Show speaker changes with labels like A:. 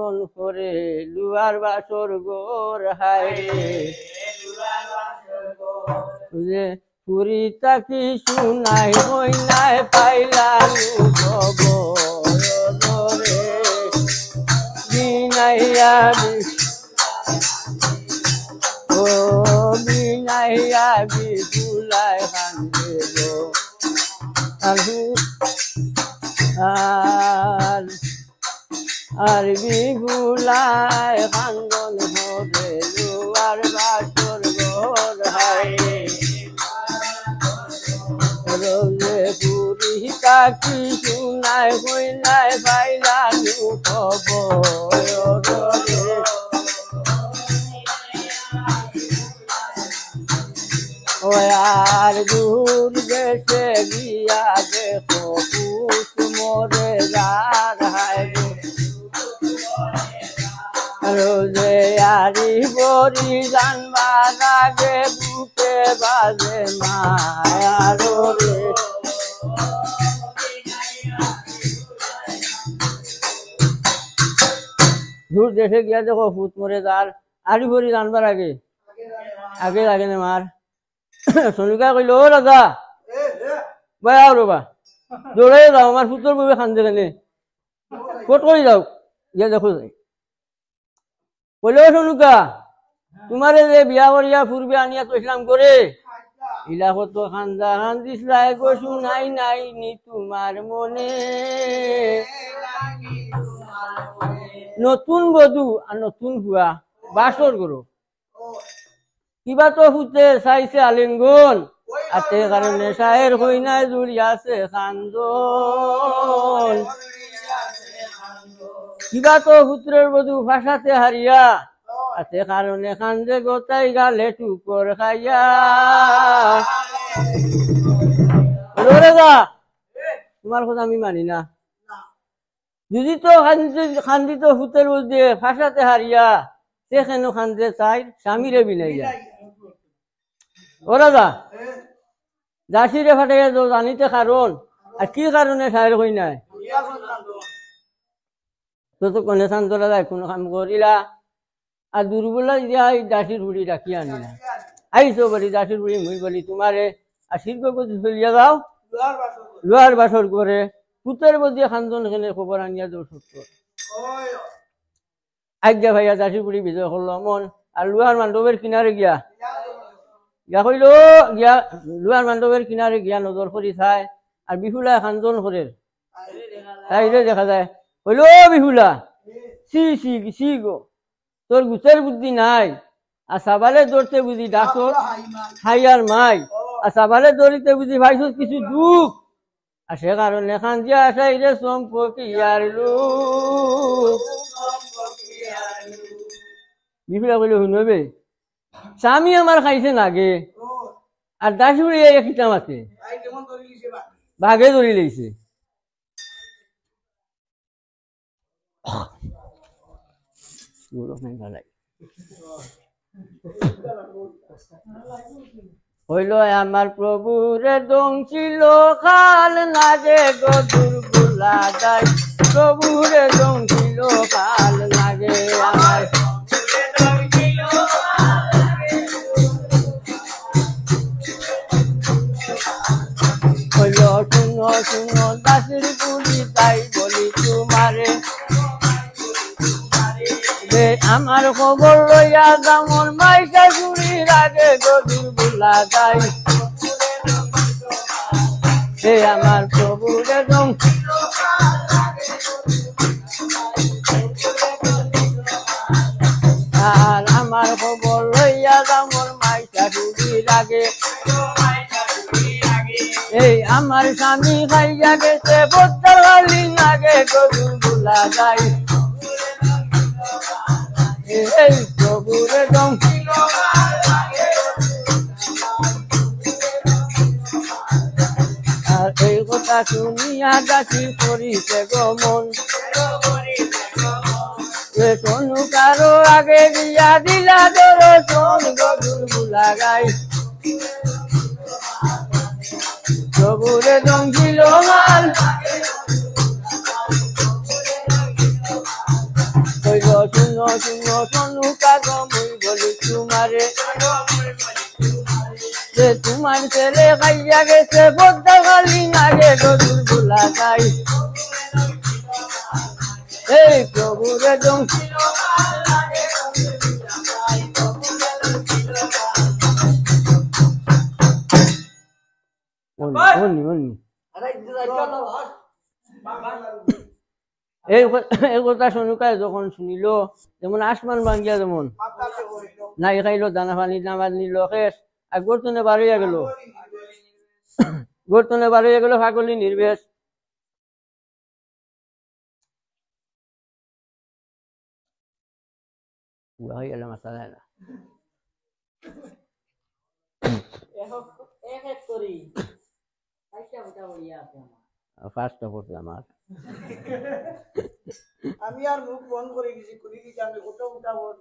A: খান্দন করে লুয়ার বাসর গোর হায় যে পুরি তাকি শুনাই হই নাই পাইলানু খবর রে বিনাইয়া ও বিনাইয়া বিপুলাই কান্দে গো আর বিপুলাই কান্দন হবে লুয়ার বাসর গোর হায় রোজে পুরি তাকি শুনাই হই নাই পাইলানু খবর রে আর দূর দেশে গিয়া দেখো পুত মোরে যার হায় রোজে আরি বরি জানবার আগে বুকে বাজে মায়ার রে দূর দেশে গিয়া দেখো পুত মোরে যার আরি বরি জানবার আগে আগে লাগে না মার সনুকা কইল ও রাজা ভাই আও রবা দৌড়াই যাও আমার পুত্র বউয়ে খান্দে কেনে কোট করে যাও গিয়া দেখো কইল সনুকা তোমারে যে বিয়া করিয়া ফুরবে আনিয়া কইলাম করে ইলা কত খান্দা খান্দিসলাই কইছু নাই নাই নি তোমার মনে নতুন বধূ আর নতুন হুয়া বাসর করো কিবা তো ফুটে চাইছে আলিঙ্গন আতে কারণে শায়ের হই নাই জুড়িয়াছে খান্দন কিবা তো পুত্রের বধূ ভাষাতে হারিয়া আতে কারণে খান্দে গোটাই গালে টুকর খাইয়া তোমার কথা আমি মানি না যদি তো খান্দিত ফুতের মধ্যে ভাষাতে হারিয়া সেখানে খান্দে চাই স্বামীরে বিনাইয়া ও রাজা জাসিরে ফাটাইয়া তো জানিতে কারণ আর কি কারণে সাহের হই নাই তো কোনে শান্তরা যায় কোনো কাম করিলা আর দুর্বলা দিয়া দাসির বুড়ি রাখিয়া আনিলা আইসো বলি দাসির বুড়ি মুই বলি তোমারে আর শিল্প চলিয়া যাও লোহার বাসর করে পুতের বদিয়া খান্দন খেলে খবর আনিয়া দৌড় সত্য আজ্ঞা ভাইয়া দাসির বুড়ি বিজয় করলো মন আর লোহার মান্ডবের কিনারে গিয়া কইল গিয়া লোহার মান্ডবের কিনারে গিয়া নজর করি চাই আর বিহুলা খান্দন করে তাইলে দেখা যায় হইল বিহুলা সি সি সি গো তোর গুতের বুদ্ধি নাই আর সাবালে ধরতে বুঝি ডাক্তর হাই আর মাই আর সাবালে ধরিতে বুঝি ভাইছ কিছু দুঃখ আর সে কারণে খান্দিয়া আসাই রে সম্পর্কি আর লোক বিহুলা কইল শুনবে স্বামী আমার খাইছে নাগে আর দাসুড়ি খিতাম আছে বাঘে ধরি লইছে হইল আমার প্রভুরে দং ছিল খাল নাগে গদুর গুলা যায় প্রভুরে দং ছিল খাল নাগে আমার হইল শুনো শুনো দাসির বুড়ি তাই বলি তোমারে আমার খবর লইয়া দামর মাইকা চুরির আগে গদুর বুলা যায় সে আমার প্রভুরে দম আর আমার খবর লইয়া দামর মাইকা চুরির আগে এই আমার স্বামী খাইয়া গেছে বত্তর গালি লাগে গদুর বুলা যায় এই প্রভুরে দম আর এই কথা শুনিয়া দাসি করিতে গমন সোনু কারো আগে দিয়া দিলা দর্শন গদুর বুলা গাই প্রভুরে দম ছিল মাল শুনো শুনো সনু কাগো মুই বলি তোমারে যে তোমার ছেলে খাইয়া গেছে বদ্দা খালি না রে গরুর গোলা খাই এই প্রভুরে জং মনি মনি এই কথা সনুকায় যখন শুনিল যেমন আসমান ভাঙ্গিয়া যেমন নাই খাইলো দানা পানি নামাজ নিল শেষ আর গর্তনে বাড়িয়া গেল গর্তনে বাড়িয়া গেল ফাগলি নির্বেশ হয়ে গেল মাথা যায় না ফার্স্ট পড়ছে আমার
B: আমি আর মুখ বন্ধ করে গেছি খুলি দিছি আমি কত উঠা বড়